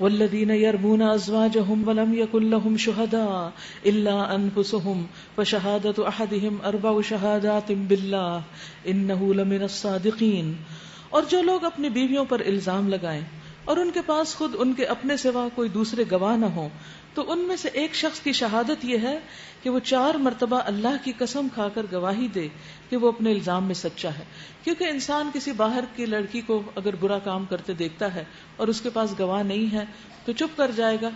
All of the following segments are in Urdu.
والذین یرمون ازواجہم ولم یکن لہم شہداء الا انفسہم فشہادۃ احدہم 4 شہادات باللہ انہ لمن الصادقین. اور جو لوگ اپنی بیویوں پر الزام لگائیں اور ان کے پاس خود ان کے اپنے سوا کوئی دوسرے گواہ نہ ہوں تو ان میں سے ایک شخص کی شہادت یہ ہے کہ وہ 4 مرتبہ اللہ کی قسم کھا کر گواہی دے کہ وہ اپنے الزام میں سچا ہے. کیونکہ انسان کسی باہر کی لڑکی کو اگر برا کام کرتے دیکھتا ہے اور اس کے پاس گواہ نہیں ہے تو چپ کر جائے گا،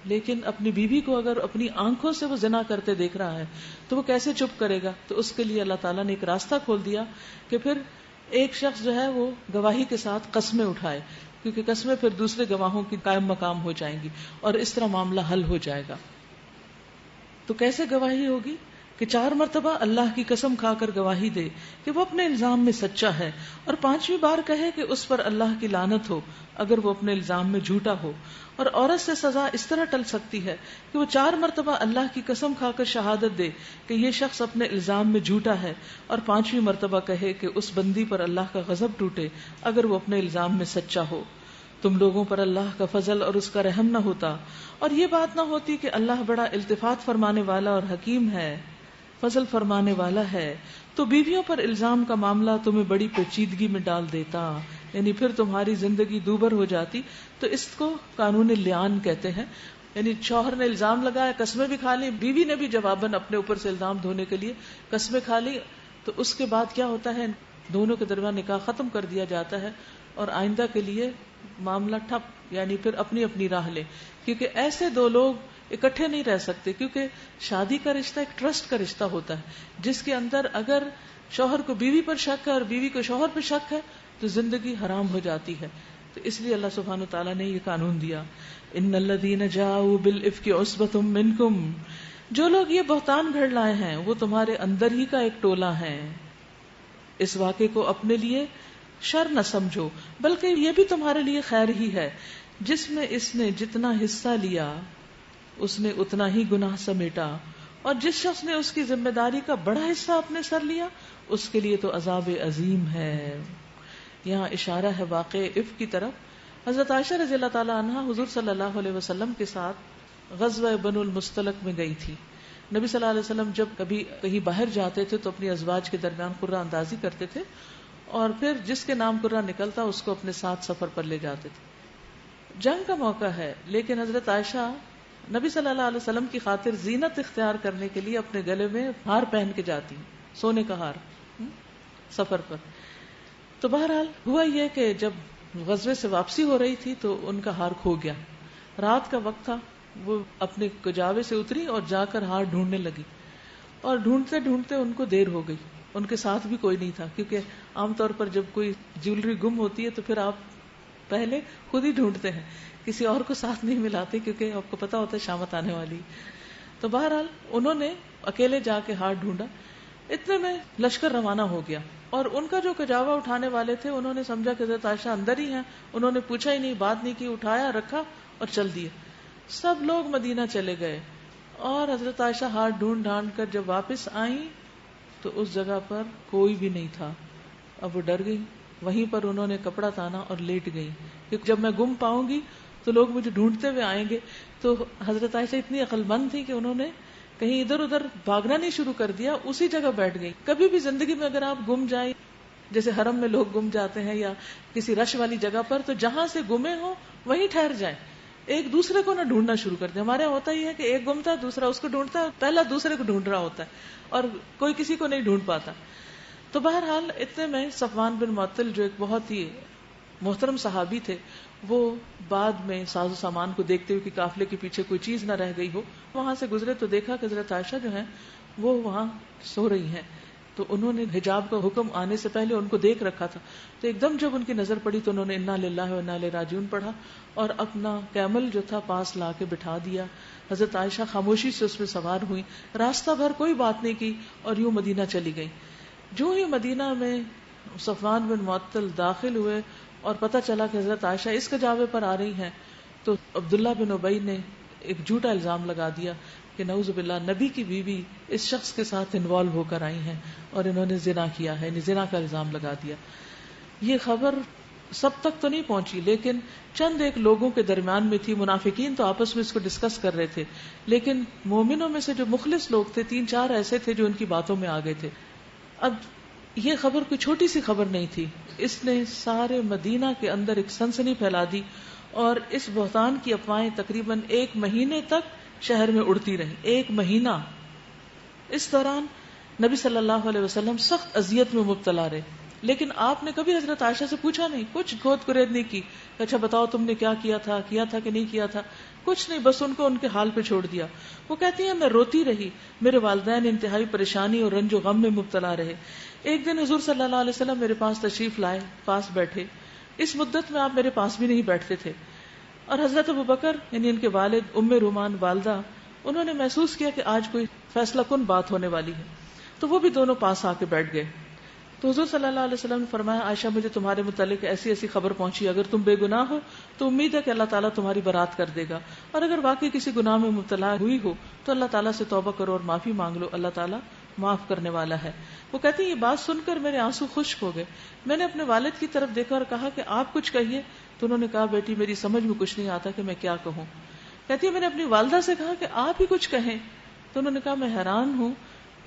لیکن اپنی بیوی کو اگر اپنی آنکھوں سے وہ زنا کرتے دیکھ رہا ہے تو وہ کیسے چپ کرے گا؟ تو اس کے لیے اللہ تعالیٰ نے ایک راستہ کھول دیا کہ پھر ایک شخص جو ہے وہ گواہی کے ساتھ قسمیں اٹھائے، کیونکہ قسمیں پھر دوسرے گواہوں کی قائم مقام ہو جائیں گی اور اس طرح معاملہ حل ہو جائے گا. تو کیسے گواہی ہوگی؟ کہ 4 مرتبہ اللہ کی قسم کھا کر گواہی دے کہ وہ اپنے الزام میں سچا ہے، اور 5ویں بار کہے کہ اس پر اللہ کی لعنت ہو اگر وہ اپنے الزام میں جھوٹا ہو. اور عورت سے سزا اس طرح ٹل سکتی ہے کہ وہ 4 مرتبہ اللہ کی قسم کھا کر شہادت دے کہ یہ شخص اپنے الزام میں جھوٹا ہے، اور 5ویں مرتبہ کہے کہ اس بندی پر اللہ کا غضب ٹوٹے اگر وہ اپنے الزام میں سچا ہو. تم لوگوں پر اللہ کا فضل اور اس کا رحم نہ ہوتا، اور یہ بات نہ ہوتی کہ اللہ بڑا التفات فرمانے والا اور حکیم ہے، فضل فرمانے والا ہے، تو بیویوں پر الزام کا معاملہ تمہیں بڑی پیچیدگی میں ڈال دیتا، یعنی پھر تمہاری زندگی دوبر ہو جاتی. تو اس کو قانون لیان کہتے ہیں. یعنی شوہر نے الزام لگایا، قسمیں بھی کھا لی، بیوی نے بھی جواباً اپنے اوپر سے الزام دھونے کے لیے قسمیں کھا لی، تو اس کے بعد کیا ہوتا ہے؟ دونوں کے درمیان نکاح ختم کر دیا جاتا ہے اور آئندہ کے لیے معاملہ ٹھپ، یعنی پھر اپنی اپنی راہ لے. کیونکہ ایسے 2 لوگ اکٹھے نہیں رہ سکتے، کیونکہ شادی کا رشتہ ایک ٹرسٹ کا رشتہ ہوتا ہے جس کے اندر اگر شوہر کو بیوی پر شک ہے اور بیوی کو شوہر پر شک ہے تو زندگی حرام ہو جاتی ہے. تو اس لیے اللہ سبحانہ وتعالیٰ نے یہ قانون دیا، ان الذین جاؤوا بالافک عصبۃ منکم، جو لوگ یہ بہتان گھڑ لائے ہیں وہ تمہارے اندر ہی کا ایک ٹولہ ہے. اس واقعے کو اپنے لیے شر نہ سمجھو بلکہ یہ بھی تمہارے لیے خیر ہی ہے. جس میں اس نے جتنا حصہ لیا اس نے اتنا ہی گناہ سمیٹا، اور جس شخص نے اس کی ذمہ داری کا بڑا حصہ اپنے سر لیا اس کے لیے تو عذاب عظیم ہے. یہاں اشارہ ہے واقع افک کی طرف. حضرت عائشہ رضی اللہ تعالی عنہا حضور صلی اللہ علیہ وسلم کے ساتھ غزوہ بنو المستلق میں گئی تھی. نبی صلی اللہ علیہ وسلم جب کبھی کہیں باہر جاتے تھے تو اپنی ازواج کے درمیان قرعہ اندازی کرتے تھے، اور پھر جس کے نام قرعہ نکلتا اس کو اپنے ساتھ سفر پر لے جاتے تھے. جنگ کا موقع ہے لیکن حضرت عائشہ نبی صلی اللہ علیہ وسلم کی خاطر زینت اختیار کرنے کے لیے اپنے گلے میں ہار پہن کے جاتی، سونے کا ہار، سفر پر. تو بہرحال ہوا یہ کہ جب غزوے سے واپسی ہو رہی تھی تو ان کا ہار کھو گیا. رات کا وقت تھا، وہ اپنے کجاوے سے اتری اور جا کر ہار ڈھونڈنے لگی، اور ڈھونڈتے ڈھونڈتے ان کو دیر ہو گئی. ان کے ساتھ بھی کوئی نہیں تھا، کیونکہ عام طور پر جب کوئی جیولری گم ہوتی ہے تو پھر آپ پہلے خود ہی ڈھونڈتے ہیں، کسی اور کو ساتھ نہیں ملاتے کیونکہ آپ کو پتا ہوتا ہے شامت آنے والی. تو بہرحال انہوں نے اکیلے جا کے ہار ڈھونڈا. اتنے میں لشکر روانہ ہو گیا، اور ان کا جو کجاوا اٹھانے والے تھے انہوں نے سمجھا کہ حضرت عائشہ اندر ہی ہیں، انہوں نے پوچھا ہی نہیں، بات نہیں کی، اٹھایا رکھا اور چل دیے. سب لوگ مدینہ چلے گئے، اور حضرت عائشہ ہار ڈھونڈ ڈھانڈ کر جب واپس آئیں تو اس جگہ پر کوئی بھی نہیں تھا. اب وہ ڈر گئی، وہیں پر انہوں نے کپڑا تانا اور لیٹ گئی، کیونکہ جب میں گم پاؤں گی تو لوگ مجھے ڈھونڈتے ہوئے آئیں گے. تو حضرت عائشہ اتنی عقل مند تھی کہ انہوں نے کہیں ادھر ادھر بھاگنا نہیں شروع کر دیا، اسی جگہ بیٹھ گئی. کبھی بھی زندگی میں اگر آپ گم جائیں، جیسے حرم میں لوگ گم جاتے ہیں یا کسی رش والی جگہ پر، تو جہاں سے گمے ہوں وہیں ٹھہر جائیں، ایک دوسرے کو نہ ڈھونڈنا شروع کر دیں. ہمارے یہاں ہوتا ہی ہے کہ ایک گمتا ہے دوسرا اس کو ڈھونڈتا ہے، پہلا دوسرے کو ڈھونڈ رہا ہوتا ہے اور کوئی کسی کو نہیں ڈھونڈ پاتا. تو بہرحال اتنے میں صفوان بن معطل جو ایک بہت ہی محترم صحابی تھے، وہ بعد میں ساز و سامان کو دیکھتے ہوئے کہ قافلے کے پیچھے کوئی چیز نہ رہ گئی ہو، وہاں سے گزرے تو دیکھا کہ حضرت عائشہ جو ہیں وہ وہاں سو رہی ہیں. تو انہوں نے حجاب کا حکم آنے سے پہلے ان کو دیکھ رکھا تھا. تو ایک دم جب ان کی نظر پڑی تو انہوں نے انا للہ و انا الیہ راجعون پڑھا اور اپنا کیمل جو تھا پاس لا کے بٹھا دیا. حضرت عائشہ خاموشی سے اس میں سوار ہوئی، راستہ بھر کوئی بات نہیں کی اور یوں مدینہ چلی گئی. جو ہی مدینہ میں صفوان بن معطل داخل ہوئے اور پتہ چلا کہ حضرت عائشہ اس کجاوے پر آ رہی ہیں، تو عبداللہ بن ابی نے ایک جھوٹا الزام لگا دیا کہ نعوذ باللہ نبی کی بیوی اس شخص کے ساتھ انوالو ہو کر آئی ہیں اور انہوں نے زنا کیا ہے، زنا کا الزام لگا دیا. یہ خبر سب تک تو نہیں پہنچی، لیکن چند ایک لوگوں کے درمیان میں تھی. منافقین تو آپس میں اس کو ڈسکس کر رہے تھے، لیکن مومنوں میں سے جو مخلص لوگ تھے 3-4 ایسے تھے جو ان کی باتوں میں آ گئے تھے. اب یہ خبر کوئی چھوٹی سی خبر نہیں تھی، اس نے سارے مدینہ کے اندر ایک سنسنی پھیلا دی، اور اس بہتان کی افواہیں تقریباً 1 مہینے تک شہر میں اڑتی رہی. 1 مہینہ. اس دوران نبی صلی اللہ علیہ وسلم سخت اذیت میں مبتلا رہے، لیکن آپ نے کبھی حضرت عائشہ سے پوچھا نہیں، کچھ کھود کرید نہیں کی. اچھا بتاؤ تم نے کیا کیا تھا کہ نہیں کیا تھا، کچھ نہیں، بس ان کو ان کے حال پہ چھوڑ دیا. وہ کہتی ہیں میں روتی رہی، میرے والدین انتہائی پریشانی اور رنج و غم میں مبتلا رہے. ایک دن حضور صلی اللہ علیہ وسلم میرے پاس تشریف لائے، پاس بیٹھے. اس مدت میں آپ میرے پاس بھی نہیں بیٹھتے تھے. اور حضرت ابوبکر یعنی ان کے والد، ام رومان والدہ، انہوں نے محسوس کیا کہ آج کوئی فیصلہ کن بات ہونے والی ہے، تو وہ بھی دونوں پاس آ کے بیٹھ گئے. تو حضور صلی اللہ علیہ وسلم نے فرمایا عائشہ مجھے تمہارے متعلق ایسی ایسی خبر پہنچی، اگر تم بے گناہ ہو تو امید ہے کہ اللہ تعالیٰ تمہاری برات کر دے گا، اور اگر واقعی کسی گناہ میں مبتلا ہوئی ہو تو اللہ تعالیٰ سے توبہ کرو اور معافی مانگ لو، اللہ تعالیٰ معاف کرنے والا ہے. وہ کہتی ہیں یہ بات سن کر میرے آنسو خشک ہو گئے. میں نے اپنے والد کی طرف دیکھا اور کہا کہ آپ کچھ کہیے. تو انہوں نے کہا بیٹی میری سمجھ میں کچھ نہیں آتا کہ میں کیا کہوں. کہتی ہے میں نے اپنی والدہ سے کہا کہ آپ ہی کچھ کہیں. تو انہوں نے کہا میں حیران ہوں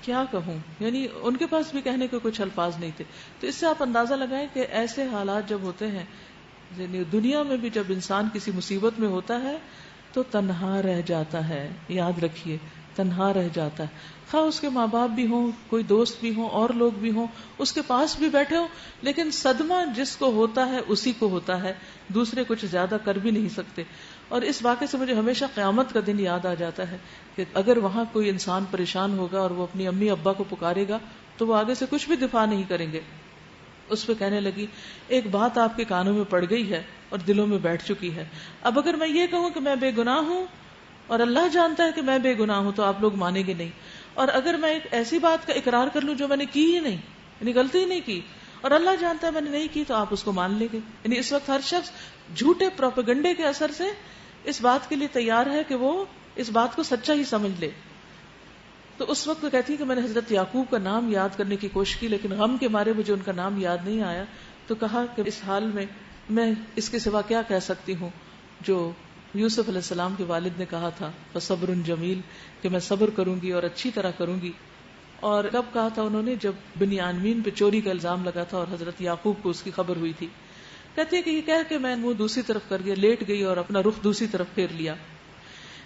کیا کہوں، یعنی ان کے پاس بھی کہنے کے کچھ الفاظ نہیں تھے. تو اس سے آپ اندازہ لگائیں کہ ایسے حالات جب ہوتے ہیں، یعنی دنیا میں بھی جب انسان کسی مصیبت میں ہوتا ہے تو تنہا رہ جاتا ہے. یاد رکھیے تنہا رہ جاتا ہے، خواہ اس کے ماں باپ بھی ہوں، کوئی دوست بھی ہوں، اور لوگ بھی ہوں، اس کے پاس بھی بیٹھے ہوں، لیکن صدمہ جس کو ہوتا ہے اسی کو ہوتا ہے، دوسرے کچھ زیادہ کر بھی نہیں سکتے. اور اس واقعے سے مجھے ہمیشہ قیامت کا دن یاد آ جاتا ہے کہ اگر وہاں کوئی انسان پریشان ہوگا اور وہ اپنی امی ابا کو پکارے گا تو وہ آگے سے کچھ بھی دفاع نہیں کریں گے. اس پہ کہنے لگی ایک بات آپ کے کانوں میں پڑ گئی ہے اور دلوں میں بیٹھ چکی ہے. اب اگر میں یہ کہوں کہ میں بے گناہ ہوں اور اللہ جانتا ہے کہ میں بے گناہ ہوں تو آپ لوگ مانیں گے نہیں، اور اگر میں ایک ایسی بات کا اقرار کر لوں جو میں نے کی ہی نہیں، یعنی غلطی ہی نہیں کی، اور اللہ جانتا ہے میں نے نہیں کی، تو آپ اس کو مان لیں گے. یعنی اس وقت ہر شخص جھوٹے پروپیگنڈے کے اثر سے اس بات کے لیے تیار ہے کہ وہ اس بات کو سچا ہی سمجھ لے. تو اس وقت وہ کہتی ہے کہ میں نے حضرت یعقوب کا نام یاد کرنے کی کوشش کی، لیکن غم کے مارے مجھے ان کا نام یاد نہیں آیا. تو کہا کہ اس حال میں اس کے سوا کیا کہہ سکتی ہوں جو یوسف علیہ السلام کے والد نے کہا تھا فصبر جمیل، کہ میں صبر کروں گی اور اچھی طرح کروں گی. اور کب کہا تھا انہوں نے؟ جب بنیامین پہ چوری کا الزام لگا تھا اور حضرت یعقوب کو اس کی خبر ہوئی تھی. کہتے ہیں کہ یہ کہہ کے میں منہ دوسری طرف کر گیا، لیٹ گئی اور اپنا رخ دوسری طرف پھیر لیا.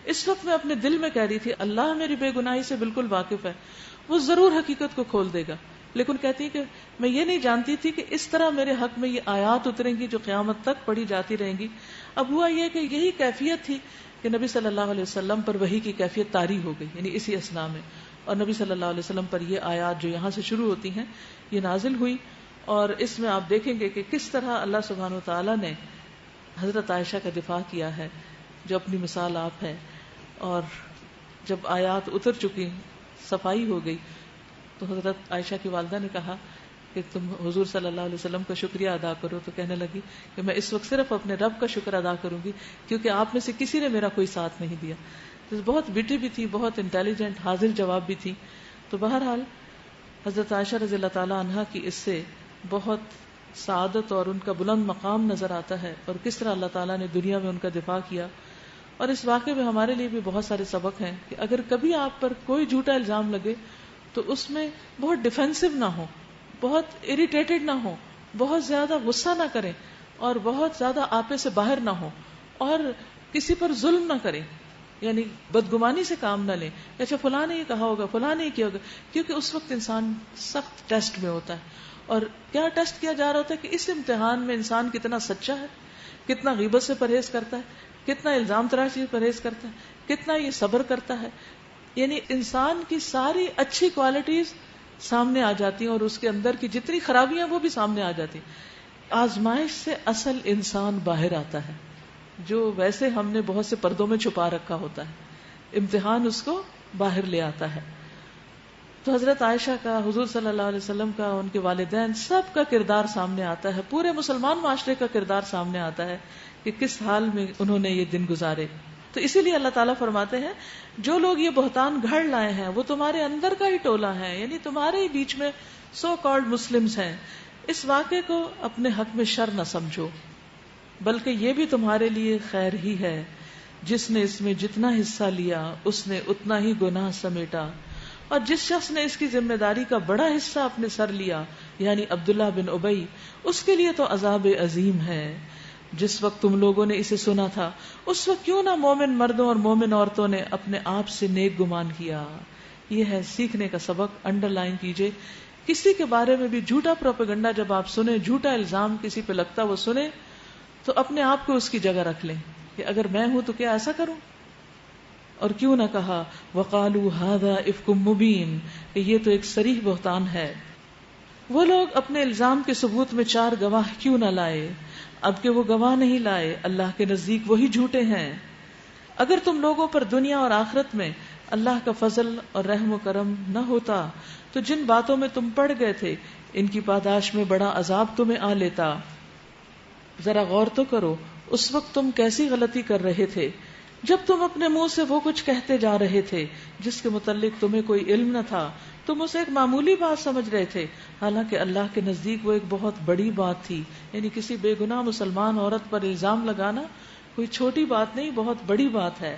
اس وقت میں اپنے دل میں کہہ رہی تھی اللہ میری بے گناہی سے بالکل واقف ہے، وہ ضرور حقیقت کو کھول دے گا. لیکن کہتی ہے کہ میں یہ نہیں جانتی تھی کہ اس طرح میرے حق میں یہ آیات اتریں گی جو قیامت تک پڑھی جاتی رہیں گی. اب ہوا یہ کہ یہی کیفیت تھی کہ نبی صلی اللہ علیہ وسلم پر وحی کی کیفیت طاری ہو گئی، یعنی اسی اثناء میں، اور نبی صلی اللہ علیہ وسلم پر یہ آیات جو یہاں سے شروع ہوتی ہیں یہ نازل ہوئی. اور اس میں آپ دیکھیں گے کہ کس طرح اللہ سبحانہ و تعالیٰ نے حضرت عائشہ کا دفاع کیا ہے جو اپنی مثال آپ ہے. اور جب آیات اتر چکی، صفائی ہو گئی، تو حضرت عائشہ کی والدہ نے کہا کہ تم حضور صلی اللہ علیہ وسلم کا شکریہ ادا کرو. تو کہنے لگی کہ میں اس وقت صرف اپنے رب کا شکر ادا کروں گی کیونکہ آپ میں سے کسی نے میرا کوئی ساتھ نہیں دیا. بہت بیٹی بھی تھی، بہت انٹیلیجنٹ، حاضر جواب بھی تھی. تو بہرحال حضرت عائشہ رضی اللہ تعالی عنہا کی اس سے بہت سعادت اور ان کا بلند مقام نظر آتا ہے، اور کس طرح اللہ تعالیٰ نے دنیا میں ان کا دفاع کیا. اور اس واقعے میں ہمارے لیے بھی بہت سارے سبق ہیں کہ اگر کبھی آپ پر کوئی جھوٹا الزام لگے تو اس میں بہت ڈیفینسو نہ ہو، بہت اریٹیٹڈ نہ ہو، بہت زیادہ غصہ نہ کریں، اور بہت زیادہ آپے سے باہر نہ ہو، اور کسی پر ظلم نہ کریں، یعنی بدگمانی سے کام نہ لیں. اچھا فلاں نے یہ کہا ہوگا، فلاں نے یہ کیا ہوگا، کیونکہ اس وقت انسان سخت ٹیسٹ میں ہوتا ہے. اور کیا ٹیسٹ کیا جا رہا ہوتا ہے کہ اس امتحان میں انسان کتنا سچا ہے، کتنا غیبت سے پرہیز کرتا ہے، کتنا الزام تراشی سے پرہیز کرتا ہے، کتنا یہ صبر کرتا ہے. یعنی انسان کی ساری اچھی کوالٹیز سامنے آ جاتی ہیں اور اس کے اندر کی جتنی خرابیاں وہ بھی سامنے آ جاتی ہیں. آزمائش سے اصل انسان باہر آتا ہے جو ویسے ہم نے بہت سے پردوں میں چھپا رکھا ہوتا ہے. امتحان اس کو باہر لے آتا ہے. تو حضرت عائشہ کا، حضور صلی اللہ علیہ وسلم کا، ان کے والدین، سب کا کردار سامنے آتا ہے، پورے مسلمان معاشرے کا کردار سامنے آتا ہے کہ کس حال میں انہوں نے یہ دن گزارے. تو اسی لیے اللہ تعالیٰ فرماتے ہیں جو لوگ یہ بہتان گھڑ لائے ہیں وہ تمہارے اندر کا ہی ٹولہ ہے، یعنی تمہارے ہی بیچ میں سو کالڈ مسلمز ہیں، اس واقعے کو اپنے حق میں شر نہ سمجھو، بلکہ یہ بھی تمہارے لیے خیر ہی ہے۔ جس نے اس میں جتنا حصہ لیا اس نے اتنا ہی گناہ سمیٹا، اور جس شخص نے اس کی ذمہ داری کا بڑا حصہ اپنے سر لیا یعنی عبداللہ بن ابی، اس کے لیے تو عذاب عظیم ہے۔ جس وقت تم لوگوں نے اسے سنا تھا اس وقت کیوں نہ مومن مردوں اور مومن عورتوں نے اپنے آپ سے نیک گمان کیا۔ یہ ہے سیکھنے کا سبق، انڈر لائن کیجئے۔ کسی کے بارے میں بھی جھوٹا پروپیگنڈا جب آپ سنیں، جھوٹا الزام کسی پہ لگتا وہ سنیں، تو اپنے آپ کو اس کی جگہ رکھ لیں کہ اگر میں ہوں تو کیا ایسا کروں؟ اور کیوں نہ کہا وَقَالُوا هَذَا إِفْكٌ مُبِينٌ، کہ یہ تو ایک صریح بہتان ہے۔ وہ لوگ اپنے الزام کے ثبوت میں 4 گواہ کیوں نہ لائے؟ اب کہ وہ گواہ نہیں لائے، اللہ کے نزدیک وہی جھوٹے ہیں۔ اگر تم لوگوں پر دنیا اور آخرت میں اللہ کا فضل اور رحم و کرم نہ ہوتا تو جن باتوں میں تم پڑ گئے تھے ان کی پاداش میں بڑا عذاب تمہیں آ لیتا۔ ذرا غور تو کرو، اس وقت تم کیسی غلطی کر رہے تھے جب تم اپنے منہ سے وہ کچھ کہتے جا رہے تھے جس کے متعلق تمہیں کوئی علم نہ تھا، تم اسے ایک معمولی بات سمجھ رہے تھے، حالانکہ اللہ کے نزدیک وہ ایک بہت بڑی بات تھی۔ یعنی کسی بے گناہ مسلمان عورت پر الزام لگانا کوئی چھوٹی بات نہیں، بہت بڑی بات ہے۔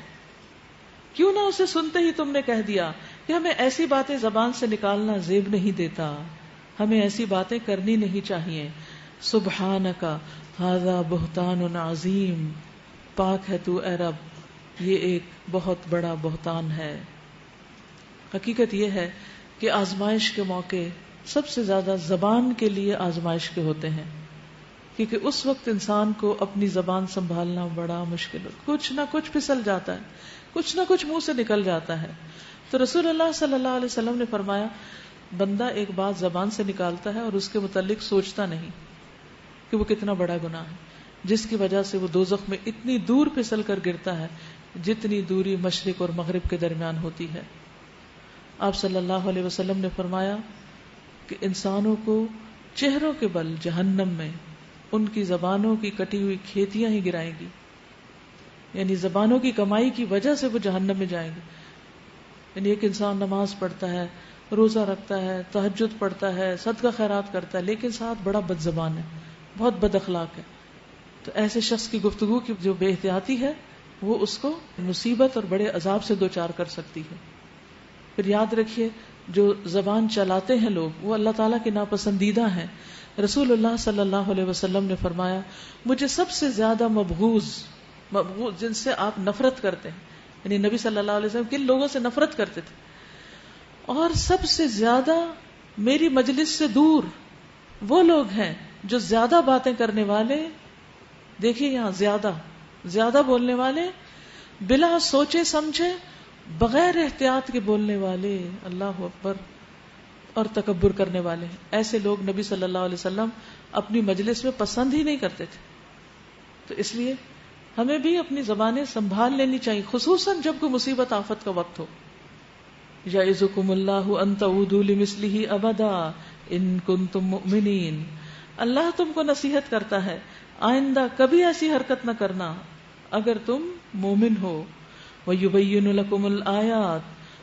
کیوں نہ اسے سنتے ہی تم نے کہہ دیا کہ ہمیں ایسی باتیں زبان سے نکالنا زیب نہیں دیتا، ہمیں ایسی باتیں کرنی نہیں چاہیے۔ سبحانک ھذا بہتان عظیم، پاک ہے تو اے رب، یہ ایک بہت بڑا بہتان ہے۔ حقیقت یہ ہے کہ آزمائش کے موقع سب سے زیادہ زبان کے لیے آزمائش کے ہوتے ہیں، کیونکہ اس وقت انسان کو اپنی زبان سنبھالنا بڑا مشکل ہوتا ہے، کچھ نہ کچھ پھسل جاتا ہے، کچھ نہ کچھ منہ سے نکل جاتا ہے۔ تو رسول اللہ صلی اللہ علیہ وسلم نے فرمایا، بندہ ایک بات زبان سے نکالتا ہے اور اس کے متعلق سوچتا نہیں کہ وہ کتنا بڑا گناہ ہے، جس کی وجہ سے وہ دوزخ میں اتنی دور پھسل کر گرتا ہے جتنی دوری مشرق اور مغرب کے درمیان ہوتی ہے۔ آپ صلی اللہ علیہ وسلم نے فرمایا کہ انسانوں کو چہروں کے بل جہنم میں ان کی زبانوں کی کٹی ہوئی کھیتیاں ہی گرائیں گی، یعنی زبانوں کی کمائی کی وجہ سے وہ جہنم میں جائیں گے۔ یعنی ایک انسان نماز پڑھتا ہے، روزہ رکھتا ہے، تہجد پڑھتا ہے، صدقہ خیرات کرتا ہے، لیکن ساتھ بڑا بد زبان ہے، بہت بد اخلاق ہے، تو ایسے شخص کی گفتگو کی جو بے احتیاطی ہے وہ اس کو مصیبت اور بڑے عذاب سے دوچار کر سکتی ہے۔ پھر یاد رکھیے، جو زبان چلاتے ہیں لوگ وہ اللہ تعالیٰ کے ناپسندیدہ ہیں۔ رسول اللہ صلی اللہ علیہ وسلم نے فرمایا، مجھے سب سے زیادہ مبغوض جن سے آپ نفرت کرتے ہیں، یعنی نبی صلی اللہ علیہ وسلم کن لوگوں سے نفرت کرتے تھے، اور سب سے زیادہ میری مجلس سے دور وہ لوگ ہیں جو زیادہ باتیں کرنے والے، دیکھیے یہاں زیادہ بولنے والے، بلا سوچے سمجھے بغیر احتیاط کے بولنے والے، اللہ اکبر، اور تکبر کرنے والے، ایسے لوگ نبی صلی اللہ علیہ وسلم اپنی مجلس میں پسند ہی نہیں کرتے تھے۔ تو اس لیے ہمیں بھی اپنی زبانیں سنبھال لینی چاہیے، خصوصاً جب کوئی مصیبت آفت کا وقت ہو۔ یعظکم اللہ ان تعودوا لمثلہ ابدا ان کنتم مؤمنین، اللہ تم کو نصیحت کرتا ہے آئندہ کبھی ایسی حرکت نہ کرنا اگر تم مومن ہو۔ وَيُبَيِّنُ لَكُمُ الْآيَاتِ،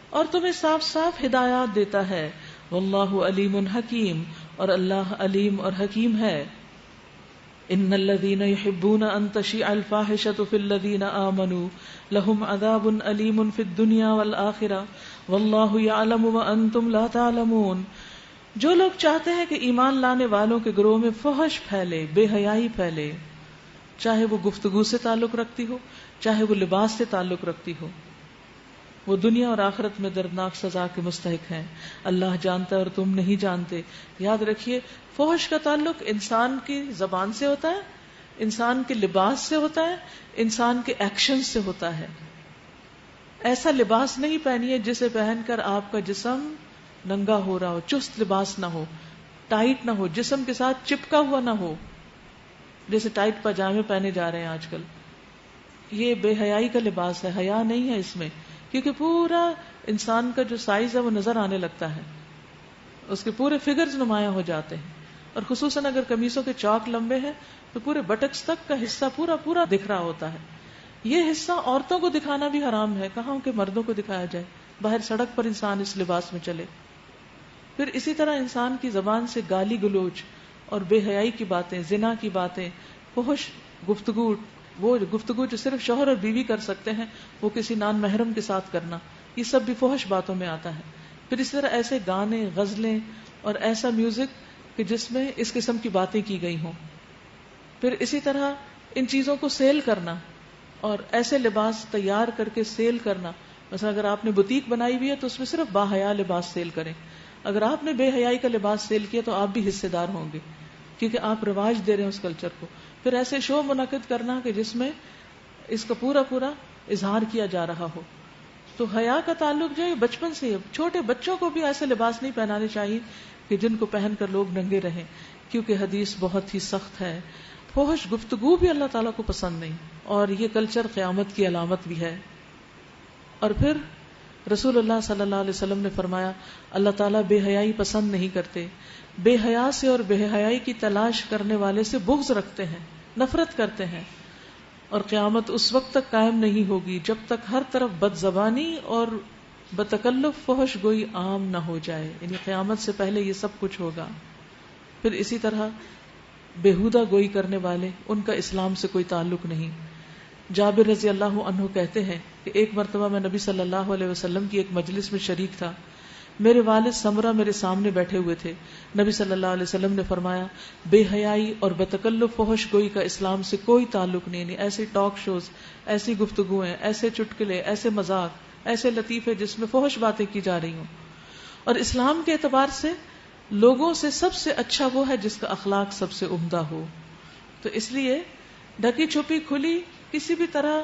اور تمہیں صاف صاف ہدایات دیتا ہے۔ وَاللَّهُ عَلِيمٌ حَكِيمٌ، اور اللہ علیم اور حکیم ہے۔ إِنَّ الَّذِينَ يُحِبُّونَ أَن تَشِيعَ الْفَاحِشَةُ فِي الَّذِينَ آمَنُوا لَهُمْ عَذَابٌ أَلِيمٌ فِي الدُّنْيَا وَالْآخِرَةِ وَاللَّهُ يَعْلَمُ وَأَنْتُمْ لَا تَعْلَمُونَ۔ جو لوگ چاہتے ہیں کہ ایمان لانے والوں کے گروہ میں فحش پھیلے، بے حیائی پھیلے، چاہے وہ گفتگو سے تعلق رکھتی ہو، چاہے وہ لباس سے تعلق رکھتی ہو، وہ دنیا اور آخرت میں دردناک سزا کے مستحق ہیں۔ اللہ جانتا ہے اور تم نہیں جانتے۔ یاد رکھیے، فحش کا تعلق انسان کی زبان سے ہوتا ہے، انسان کے لباس سے ہوتا ہے، انسان کے ایکشن سے ہوتا ہے۔ ایسا لباس نہیں پہنیے جسے پہن کر آپ کا جسم ننگا ہو رہا ہو، چست لباس نہ ہو، ٹائٹ نہ ہو، جسم کے ساتھ چپکا ہوا نہ ہو، جیسے ٹائٹ پاجامے پہنے جا رہے ہیں آج کل۔ یہ بے حیائی کا لباس ہے، حیا نہیں ہے اس میں، کیونکہ پورا انسان کا جو سائز ہے وہ نظر آنے لگتا ہے، اس کے پورے فگرز نمایاں ہو جاتے ہیں، اور خصوصاً اگر قمیصوں کے چاک لمبے ہیں تو پورے بٹکس تک کا حصہ پورا دکھ رہا ہوتا ہے۔ یہ حصہ عورتوں کو دکھانا بھی حرام ہے، کہاں کہ مردوں کو دکھایا جائے، باہر سڑک پر انسان اس لباس میں چلے۔ پھر اسی طرح انسان کی زبان سے گالی گلوچ اور بے حیائی کی باتیں، زنا کی باتیں، فحش گفتگو، وہ گفتگو جو صرف شوہر اور بیوی کر سکتے ہیں وہ کسی نان محرم کے ساتھ کرنا، یہ سب بھی فحش باتوں میں آتا ہے. پھر اس طرح ایسے گانے، غزلیں اور ایسا میوزک کہ جس میں اس قسم کی باتیں کی گئی ہوں. پھر اسی طرح ان چیزوں کو سیل کرنا اور ایسے لباس تیار کر کے سیل کرنا. مثلا اگر آپ نے بوتیک بنائی ہوئی ہے تو اس میں صرف باحیا لباس سیل کریں. اگر آپ نے بے حیائی کا لباس سیل کیا تو آپ بھی حصے دار ہوں گے، کیونکہ آپ رواج دے رہے ہیں اس کلچر کو. پھر ایسے شو منعقد کرنا کہ جس میں اس کا پورا پورا اظہار کیا جا رہا ہو. تو حیا کا تعلق جو ہے بچپن سے ہے. چھوٹے بچوں کو بھی ایسے لباس نہیں پہنانے چاہیے کہ جن کو پہن کر لوگ ننگے رہیں، کیونکہ حدیث بہت ہی سخت ہے. فحش گفتگو بھی اللہ تعالیٰ کو پسند نہیں، اور یہ کلچر قیامت کی علامت بھی ہے. اور پھر رسول اللہ صلی اللہ علیہ وسلم نے فرمایا اللہ تعالیٰ بے حیائی پسند نہیں کرتے، بے حیا سے اور بے حیائی کی تلاش کرنے والے سے بغض رکھتے ہیں، نفرت کرتے ہیں. اور قیامت اس وقت تک قائم نہیں ہوگی جب تک ہر طرف بد زبانی اور بتکلف فحش گوئی عام نہ ہو جائے، یعنی قیامت سے پہلے یہ سب کچھ ہوگا. پھر اسی طرح بےہودہ گوئی کرنے والے، ان کا اسلام سے کوئی تعلق نہیں. جابر رضی اللہ عنہ کہتے ہیں کہ ایک مرتبہ میں نبی صلی اللہ علیہ وسلم کی ایک مجلس میں شریک تھا. میرے والد سمرہ میرے سامنے بیٹھے ہوئے تھے. نبی صلی اللہ علیہ وسلم نے فرمایا بے حیائی اور بتکلف فحش گوئی کا اسلام سے کوئی تعلق نہیں. یعنی ایسے ٹاک شوز، ایسی گفتگویں، ایسے چٹکلے، ایسے مذاق، ایسے لطیفے جس میں فحش باتیں کی جا رہی ہوں. اور اسلام کے اعتبار سے لوگوں سے سب سے اچھا وہ ہے جس کا اخلاق سب سے عمدہ ہو. تو اس لیے ڈھکی چھپی کھلی کسی بھی طرح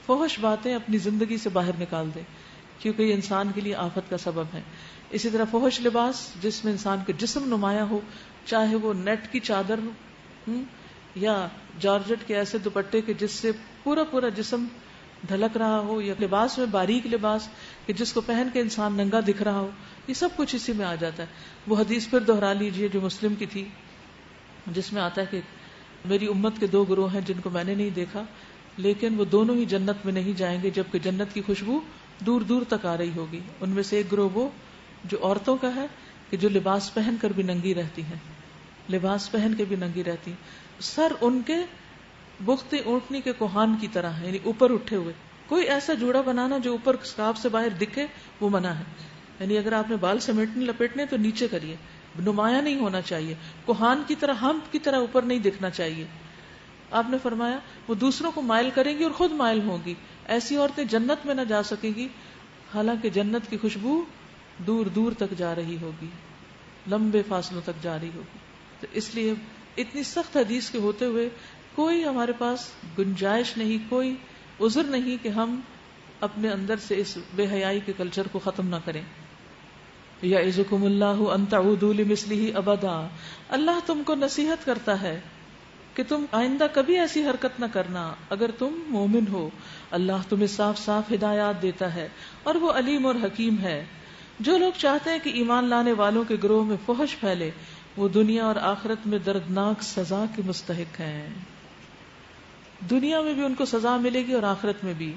فحش باتیں اپنی زندگی سے باہر نکال دے، کیونکہ یہ انسان کے لیے آفت کا سبب ہے. اسی طرح فحش لباس جس میں انسان کا جسم نمایاں ہو، چاہے وہ نیٹ کی چادر ہو یا جارجٹ کے ایسے دوپٹے کے جس سے پورا پورا جسم ڈھلک رہا ہو، یا لباس میں باریک لباس کہ جس کو پہن کے انسان ننگا دکھ رہا ہو، یہ سب کچھ اسی میں آ جاتا ہے. وہ حدیث پھر دہرا لیجئے جو مسلم کی تھی، جس میں آتا ہے کہ میری امت کے دو گروہ ہیں جن کو میں نے نہیں دیکھا، لیکن وہ دونوں ہی جنت میں نہیں جائیں گے جبکہ جنت کی خوشبو دور دور تک آ رہی ہوگی. ان میں سے ایک گروہ وہ جو عورتوں کا ہے کہ جو لباس پہن کر بھی ننگی رہتی ہیں، لباس پہن کے بھی ننگی رہتی ہیں. سر ان کے بخت اونٹنی کے کوہان کی طرح ہے، یعنی اوپر اٹھے ہوئے. کوئی ایسا جوڑا بنانا جو اوپر اسکارف سے باہر دکھے وہ منع ہے. یعنی اگر آپ نے بال سمیٹنے لپیٹنے تو نیچے کریے، نمایاں نہیں ہونا چاہیے. کوہان کی طرح، ہمپ کی طرح اوپر نہیں دکھنا چاہیے. آپ نے فرمایا وہ دوسروں کو مائل کریں گی اور خود مائل ہوں گی. ایسی عورتیں جنت میں نہ جا سکیں گی حالانکہ جنت کی خوشبو دور دور تک جا رہی ہوگی، لمبے فاصلوں تک جا رہی ہوگی. تو اس لیے اتنی سخت حدیث کے ہوتے ہوئے کوئی ہمارے پاس گنجائش نہیں، کوئی عذر نہیں کہ ہم اپنے اندر سے اس بے حیائی کے کلچر کو ختم نہ کریں. یعظکم اللہ ان تعودوا لمثلہ ابدا، اللہ تم کو نصیحت کرتا ہے کہ تم آئندہ کبھی ایسی حرکت نہ کرنا اگر تم مومن ہو. اللہ تمہیں صاف صاف ہدایات دیتا ہے اور وہ علیم اور حکیم ہے. جو لوگ چاہتے ہیں کہ ایمان لانے والوں کے گروہ میں فحش پھیلے وہ دنیا اور آخرت میں دردناک سزا کے مستحق ہیں. دنیا میں بھی ان کو سزا ملے گی اور آخرت میں بھی.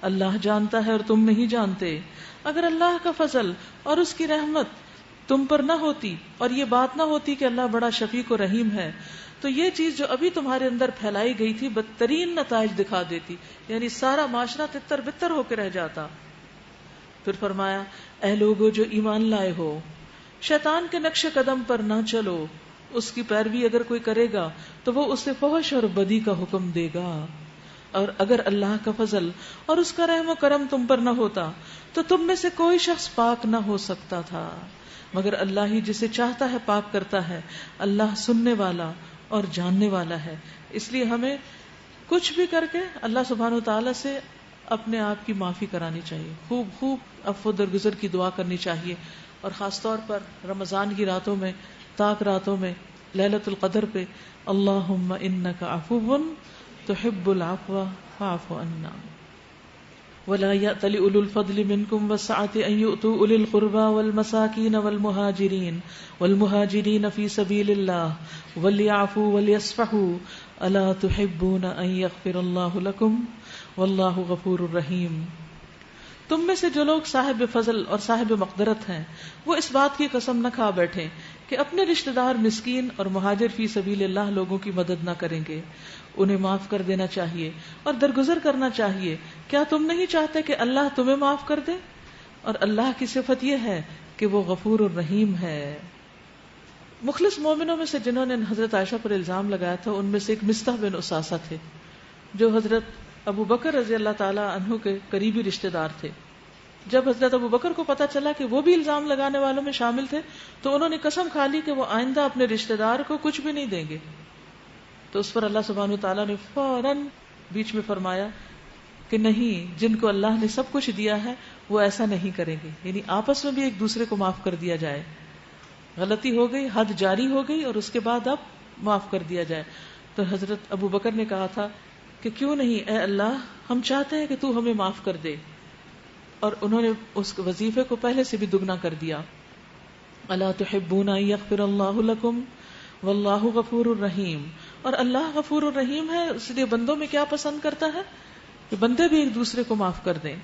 اللہ جانتا ہے اور تم نہیں جانتے. اگر اللہ کا فضل اور اس کی رحمت تم پر نہ ہوتی اور یہ بات نہ ہوتی کہ اللہ بڑا شفیق و رحیم ہے تو یہ چیز جو ابھی تمہارے اندر پھیلائی گئی تھی بدترین نتائج دکھا دیتی، یعنی سارا معاشرہ تتر بتر ہو کے رہ جاتا. پھر فرمایا اے لوگو جو ایمان لائے ہو، شیطان کے نقش قدم پر نہ چلو. اس کی پیروی اگر کوئی کرے گا تو وہ اسے فحش اور بدی کا حکم دے گا. اور اگر اللہ کا فضل اور اس کا رحم و کرم تم پر نہ ہوتا تو تم میں سے کوئی شخص پاک نہ ہو سکتا تھا مگر اللہ ہی جسے چاہتا ہے پاک کرتا ہے. اللہ سننے والا اور جاننے والا ہے. اس لیے ہمیں کچھ بھی کر کے اللہ سبحانہ وتعالی سے اپنے آپ کی معافی کرانی چاہیے، خوب خوب عفو درگزر کی دعا کرنی چاہیے. اور خاص طور پر رمضان کی راتوں میں، تاک راتوں میں، لیلۃ القدر پہ اللہم انک عفو تحب العفو فاعف عنا. ولا يأتل أولو الفضل منكم والسعة أن يؤتوا أولي القربى والمساكين والمهاجرين في سبيل الله وليعفوا وليصفحوا ألا تحبون أن يغفر الله لكم والله غفور رحيم. تم میں سے جو لوگ صاحب فضل اور صاحب مقدرت ہیں وہ اس بات کی قسم نہ کھا بیٹھیں کہ اپنے رشتہ دار مسکین اور مہاجر فی سبیل اللہ لوگوں کی مدد نہ کریں گے. انہیں معاف کر دینا چاہیے اور درگزر کرنا چاہیے. کیا تم نہیں چاہتے کہ اللہ تمہیں معاف کر دے؟ اور اللہ کی صفت یہ ہے کہ وہ غفور الرحیم ہے. مخلص مومنوں میں سے جنہوں نے حضرت عائشہ پر الزام لگایا تھا ان میں سے ایک مصطح بن اساسہ تھے جو حضرت ابو بکر رضی اللہ تعالی عنہ کے قریبی رشتہ دار تھے. جب حضرت ابو بکر کو پتا چلا کہ وہ بھی الزام لگانے والوں میں شامل تھے تو انہوں نے قسم کھا لی کہ وہ آئندہ اپنے رشتہ دار کو کچھ بھی نہیں دیں گے. تو اس پر اللہ سبحانہ وتعالیٰ نے فوراً بیچ میں فرمایا کہ نہیں، جن کو اللہ نے سب کچھ دیا ہے وہ ایسا نہیں کریں گے. یعنی آپس میں بھی ایک دوسرے کو معاف کر دیا جائے. غلطی ہو گئی، حد جاری ہو گئی اور اس کے بعد اب معاف کر دیا جائے. تو حضرت ابو بکر نے کہا تھا کہ کیوں نہیں اے اللہ، ہم چاہتے ہیں کہ تو ہمیں معاف کر دے. اور انہوں نے اس وظیفے کو پہلے سے بھی دگنا کر دیا. الا تحبون ان یغفر اللہ لکم واللہ غفور الرحیم. اور اللہ غفور الرحیم ہے، اس لیے بندوں میں کیا پسند کرتا ہے کہ بندے بھی ایک دوسرے کو معاف کر دیں.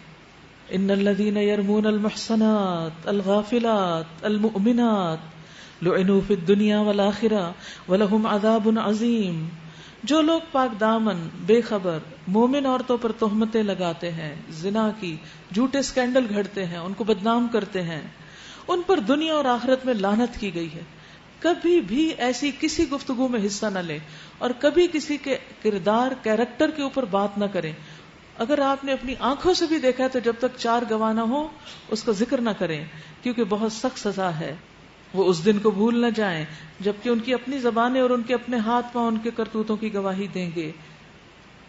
ان الذین یرمون المحصنات الغافلات المؤمنات لعنوا فی الدنیا والآخرہ ولہم عذاب عظیم. جو لوگ پاک دامن بے خبر مومن عورتوں پر تہمتیں لگاتے ہیں، زنا کی جھوٹے سکینڈل گھڑتے ہیں، ان کو بدنام کرتے ہیں، ان پر دنیا اور آخرت میں لعنت کی گئی ہے. کبھی بھی ایسی کسی گفتگو میں حصہ نہ لیں اور کبھی کسی کے کردار کیریکٹر کے اوپر بات نہ کریں. اگر آپ نے اپنی آنکھوں سے بھی دیکھا ہے تو جب تک 4 گواہ نہ ہو اس کا ذکر نہ کریں، کیونکہ بہت سخت سزا ہے. وہ اس دن کو بھول نہ جائیں جبکہ ان کی اپنی زبانیں اور ان کے اپنے ہاتھ پاؤں ان کے کرتوتوں کی گواہی دیں گے.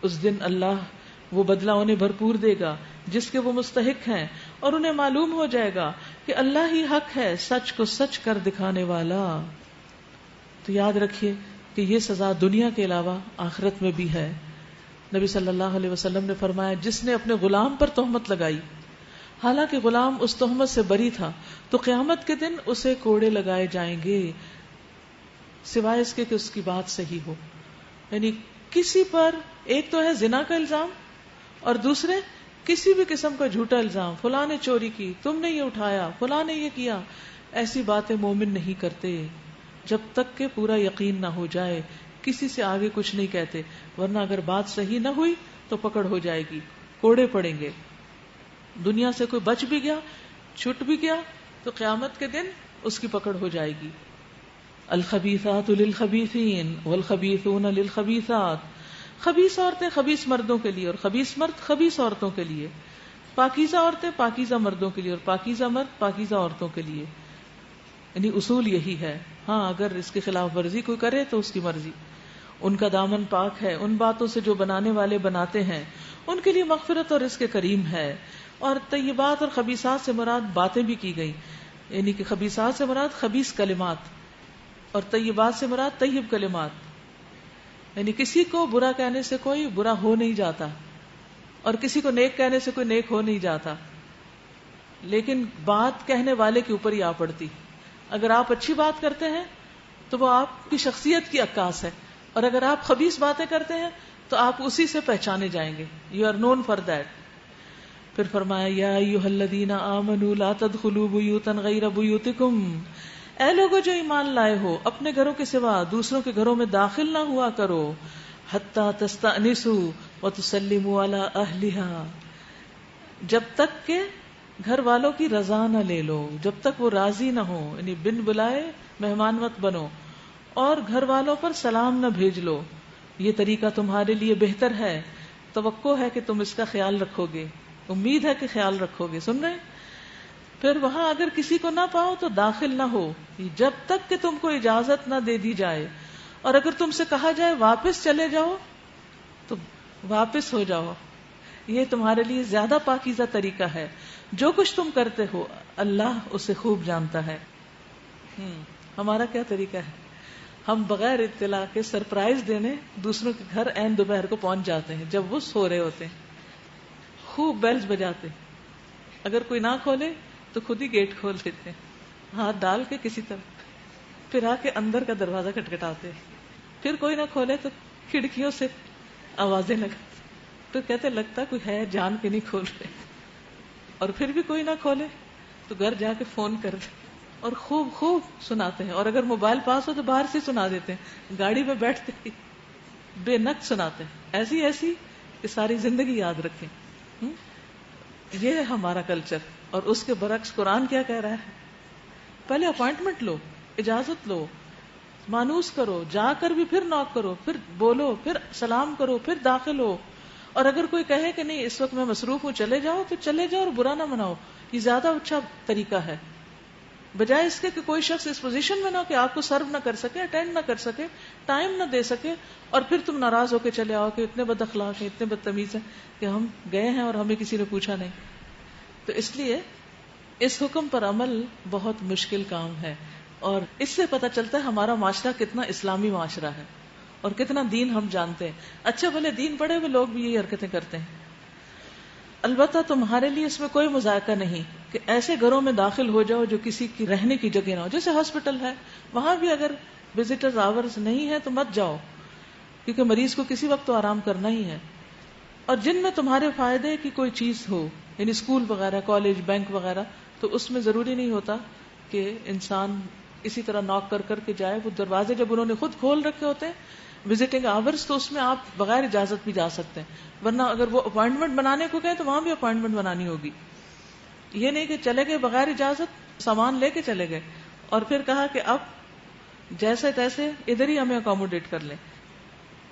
اس دن اللہ وہ بدلہ انہیں بھرپور دے گا جس کے وہ مستحق ہیں، اور انہیں معلوم ہو جائے گا کہ اللہ ہی حق ہے، سچ کو سچ کر دکھانے والا. تو یاد رکھیے کہ یہ سزا دنیا کے علاوہ آخرت میں بھی ہے. نبی صلی اللہ علیہ وسلم نے فرمایا جس نے اپنے غلام پر تہمت لگائی حالانکہ غلام اس تہمت سے بری تھا تو قیامت کے دن اسے کوڑے لگائے جائیں گے سوائے اس کے کہ اس کی بات صحیح ہو. یعنی کسی پر ایک تو ہے زنا کا الزام اور دوسرے کسی بھی قسم کا جھوٹا الزام، فلاں نے چوری کی، تم نے یہ اٹھایا، فلاں نے یہ کیا. ایسی باتیں مومن نہیں کرتے جب تک کہ پورا یقین نہ ہو جائے. کسی سے آگے کچھ نہیں کہتے، ورنہ اگر بات صحیح نہ ہوئی تو پکڑ ہو جائے گی، کوڑے پڑیں گے. دنیا سے کوئی بچ بھی گیا، چھٹ بھی گیا تو قیامت کے دن اس کی پکڑ ہو جائے گی. الخبیثات للخبیثین والخبیثون للخبیثات. خبیث عورتیں خبیث مردوں کے لیے اور خبیث مرد خبیث عورتوں کے لیے. پاکیزہ عورتیں پاکیزہ مردوں کے لیے اور پاکیزہ مرد پاکیزہ عورتوں کے لیے. یعنی اصول یہی ہے. ہاں اگر اس کی خلاف ورزی کوئی کرے تو اس کی مرضی. ان کا دامن پاک ہے، ان باتوں سے جو بنانے والے بناتے ہیں ان کے لیے مغفرت اور رزق کریم ہے. اور طیبات اور خبیثات سے مراد باتیں بھی کی گئی، یعنی کہ خبیثات سے مراد خبیث کلمات اور طیبات سے مراد طیب کلمات. یعنی کسی کو برا کہنے سے کوئی برا ہو نہیں جاتا اور کسی کو نیک کہنے سے کوئی نیک ہو نہیں جاتا، لیکن بات کہنے والے کے اوپر ہی آ پڑتی. اگر آپ اچھی بات کرتے ہیں تو وہ آپ کی شخصیت کی عکاس ہے، اور اگر آپ خبیث باتیں کرتے ہیں تو آپ اسی سے پہچانے جائیں گے. You are known for that. پھر فرمایا یا ایھا الذین آمنوا لا تدخلوا بیوتا غیر بیوتکم. اے لوگو جو ایمان لائے ہو اپنے گھروں کے سوا دوسروں کے گھروں میں داخل نہ ہوا کرو. حتی تستأنسوا وتسلموا علی اہلھا. جب تک کہ گھر والوں کی رضا نہ لے لو، جب تک وہ راضی نہ ہو، یعنی بن بلائے مہمان مت بنو اور گھر والوں پر سلام نہ بھیج لو. یہ طریقہ تمہارے لیے بہتر ہے، توقع ہے کہ تم اس کا خیال رکھو گے، امید ہے کہ خیال رکھو گے. سن رہے؟ پھر وہاں اگر کسی کو نہ پاؤ تو داخل نہ ہو جب تک کہ تم کو اجازت نہ دے دی جائے، اور اگر تم سے کہا جائے واپس چلے جاؤ تو واپس ہو جاؤ. یہ تمہارے لیے زیادہ پاکیزہ طریقہ ہے. جو کچھ تم کرتے ہو اللہ اسے خوب جانتا ہے. ہمارا کیا طریقہ ہے؟ ہم بغیر اطلاع کے سرپرائز دینے دوسروں کے گھر عین دوپہر کو پہنچ جاتے ہیں جب وہ سو رہے ہوتے ہیں، خوب بیلز بجاتے. اگر کوئی نہ کھولے تو خود ہی گیٹ کھول دیتے ہیں ہاتھ ڈال کے کسی طرح، پھر آ کے اندر کا دروازہ کھٹکھٹاتے. پھر کوئی نہ کھولے تو کھڑکیوں سے آوازیں لگاتے، پھر کہتے لگتا کوئی ہے جان کے نہیں کھول رہے. اور پھر بھی کوئی نہ کھولے تو گھر جا کے فون کر دے اور خوب خوب سناتے ہیں. اور اگر موبائل پاس ہو تو باہر سے سنا دیتے ہیں, گاڑی میں بیٹھتے ہی بے نقص سناتے ہیں, ایسی ایسی کہ ساری زندگی یاد رکھیں. یہ ہے ہمارا کلچر. اور اس کے برعکس قرآن کیا کہہ رہا ہے؟ پہلے اپوائنٹمنٹ لو, اجازت لو, مانوس کرو, جا کر بھی پھر ناک کرو, پھر بولو, پھر سلام کرو, پھر داخل ہو. اور اگر کوئی کہے کہ نہیں اس وقت میں مصروف ہوں چلے جاؤ تو چلے جاؤ, اور برا نہ مناؤ. یہ زیادہ اچھا طریقہ ہے, بجائے اس کے کہ کوئی شخص اس پوزیشن میں نہ ہو کہ آپ کو سرو نہ کر سکے, اٹینڈ نہ کر سکے, ٹائم نہ دے سکے, اور پھر تم ناراض ہو کے چلے آؤ کہ اتنے بد اخلاق ہیں, اتنے بدتمیز ہیں کہ ہم گئے ہیں اور ہمیں کسی نے پوچھا نہیں. تو اس لیے اس حکم پر عمل بہت مشکل کام ہے, اور اس سے پتہ چلتا ہے ہمارا معاشرہ کتنا اسلامی معاشرہ ہے اور کتنا دین ہم جانتے ہیں. اچھے بھلے دین پڑھے ہوئے لوگ بھی یہی حرکتیں کرتے ہیں. البتہ تمہارے لیے اس میں کوئی مذائقہ نہیں کہ ایسے گھروں میں داخل ہو جاؤ جو کسی کی رہنے کی جگہ نہ ہو. جیسے ہاسپٹل ہے, وہاں بھی اگر وزٹرز آورز نہیں ہے تو مت جاؤ, کیونکہ مریض کو کسی وقت تو آرام کرنا ہی ہے. اور جن میں تمہارے فائدے کی کوئی چیز ہو, یعنی اسکول وغیرہ, کالج, بینک وغیرہ, تو اس میں ضروری نہیں ہوتا کہ انسان اسی طرح ناک کر کر کے جائے. وہ دروازے جب انہوں نے خود کھول رکھے ہوتے ہیں وزٹنگ آورز, تو اس میں آپ بغیر اجازت بھی جا سکتے ہیں. ورنہ اگر وہ اپوائنٹمنٹ بنانے کو کہیں تو وہاں بھی اپوائنٹمنٹ بنانی ہوگی. یہ نہیں کہ چلے گئے بغیر اجازت, سامان لے کے چلے گئے اور پھر کہا کہ اب جیسے تیسے ادھر ہی ہمیں اکوموڈیٹ کر لیں.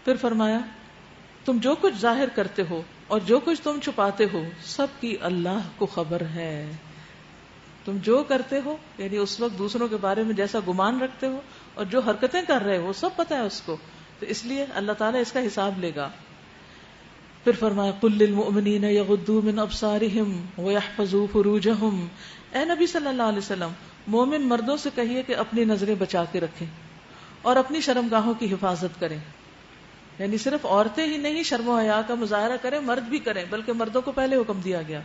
پھر فرمایا تم جو کچھ ظاہر کرتے ہو اور جو کچھ تم چھپاتے ہو سب کی اللہ کو خبر ہے. تم جو کرتے ہو یعنی اس وقت دوسروں کے بارے میں جیسا گمان رکھتے ہو اور جو حرکتیں کر رہے ہو سب پتہ ہے اس کو, تو اس لیے اللہ تعالیٰ اس کا حساب لے گا. پھر فرمایا قل للمؤمنین یغضوا من ابصارہم ویحفظوا فروجہم. اے نبی صلی اللہ علیہ وسلم, مومن مردوں سے کہیے کہ اپنی نظریں بچا کے رکھیں اور اپنی شرمگاہوں کی حفاظت کریں. یعنی صرف عورتیں ہی نہیں شرم و حیا کا مظاہرہ کریں, مرد بھی کریں, بلکہ مردوں کو پہلے حکم دیا گیا.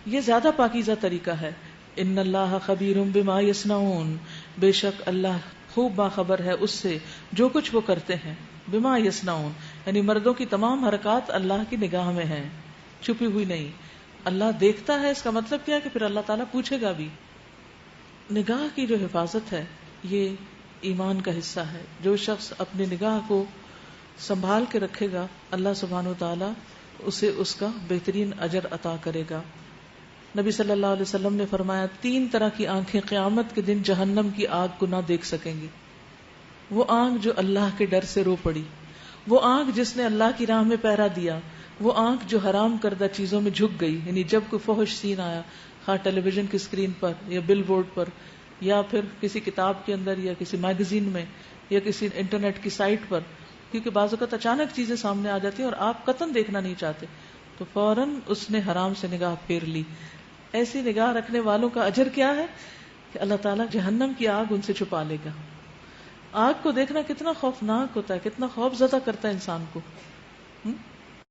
یہ زیادہ پاکیزہ طریقہ ہے. ان اللہ خبیر بما یصنعون, بے شک اللہ خوب باخبر ہے اس سے جو کچھ وہ کرتے ہیں. بما یصنعون یعنی مردوں کی تمام حرکات اللہ کی نگاہ میں ہیں, چھپی ہوئی نہیں. اللہ دیکھتا ہے, اس کا مطلب کیا کہ پھر اللہ تعالیٰ پوچھے گا بھی. نگاہ کی جو حفاظت ہے یہ ایمان کا حصہ ہے. جو شخص اپنی نگاہ کو سنبھال کے رکھے گا اللہ سبحانہ وتعالیٰ اسے اس کا بہترین اجر عطا کرے گا. نبی صلی اللہ علیہ وسلم نے فرمایا 3 طرح کی آنکھیں قیامت کے دن جہنم کی آگ کو نہ دیکھ سکیں گی. وہ آنکھ جو اللہ کے ڈر سے رو پڑی, وہ آنکھ جس نے اللہ کی راہ میں پہرا دیا, وہ آنکھ جو حرام کردہ چیزوں میں جھک گئی, یعنی جب کوئی فحش سین آیا خواہ ٹیلی ویژن کی اسکرین پر یا بل بورڈ پر یا پھر کسی کتاب کے اندر یا کسی میگزین میں یا کسی انٹرنیٹ کی سائٹ پر, کیونکہ بعض اوقات اچانک چیزیں سامنے آ جاتی ہیں اور آپ قطعاً دیکھنا نہیں چاہتے, تو فوراً اس نے حرام سے نگاہ پھیر لی. ایسی نگاہ رکھنے والوں کا اجر کیا ہے کہ اللہ تعالیٰ جہنم کی آگ ان سے چھپا لے گا. آگ کو دیکھنا کتنا خوفناک ہوتا ہے, کتنا خوف زدہ کرتا ہے انسان کو.